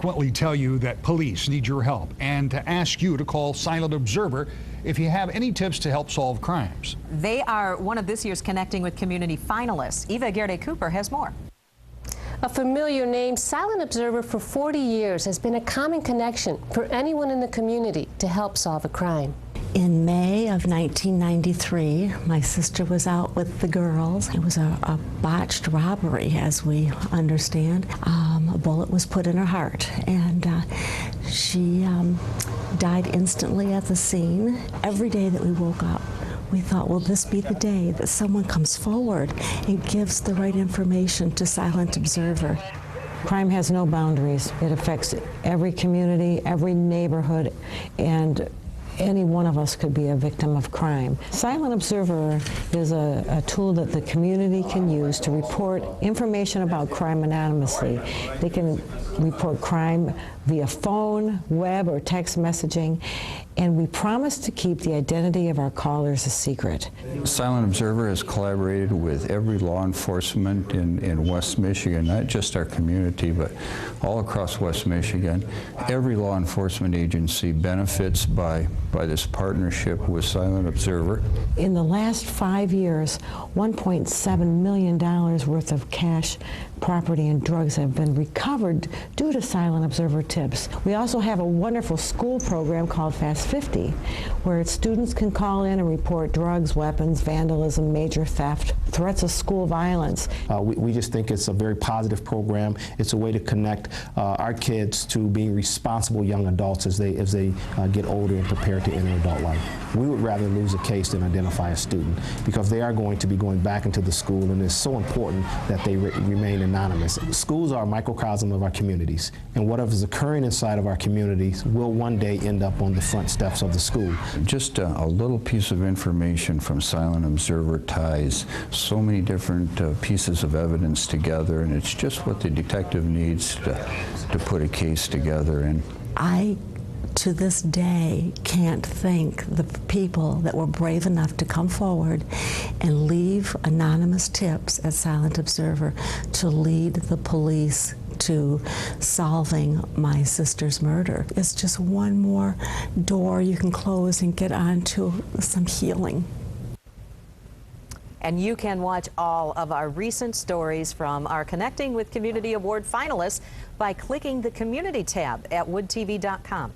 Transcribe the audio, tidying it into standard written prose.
frequently tell you that police need your help and to ask you to call Silent Observer if you have any tips to help solve crimes. They are one of this year's Connecting with Community finalists. Eva Gerde-Cooper has more. A familiar name, Silent Observer, for 40 years has been a common connection for anyone in the community to help solve a crime. In May of 1993, my sister was out with the girls. It was a botched robbery, as we understand. A bullet was put in her heart, and she died instantly at the scene. Every day that we woke up, we thought, will this be the day that someone comes forward and gives the right information to Silent Observer? Crime has no boundaries. It affects every community, every neighborhood, and any one of us could be a victim of crime. Silent Observer is a tool that the community can use to report information about crime anonymously. They can report crime via phone, web, or text messaging, and we promise to keep the identity of our callers a secret. Silent Observer has collaborated with every law enforcement in West Michigan, not just our community, but all across West Michigan. Every law enforcement agency benefits by this partnership with Silent Observer. In the last 5 years, $1.7 million worth of cash, property, and drugs have been recovered due to Silent Observer tips. We also have a wonderful school program called Fast 50, where students can call in and report drugs, weapons, vandalism, major theft, threats of school violence. We just think it's a very positive program. It's a way to connect our kids to being responsible young adults as they get older and prepare to enter adult life. We would rather lose a case than identify a student, because they are going to be going back into the school, and it's so important that they remain anonymous. Schools are a microcosm of our communities, and whatever is occurring inside of our communities will one day end up on the front steps of the school. Just a little piece of information from Silent Observer ties so many different pieces of evidence together, and it's just what the detective needs to put a case together. And I, to this day, can't thank the people that were brave enough to come forward and leave anonymous tips at Silent Observer to lead the police to solving my sister's murder. It's just one more door you can close and get on to some healing. And you can watch all of our recent stories from our Connecting with Community Award finalists by clicking the Community tab at woodtv.com.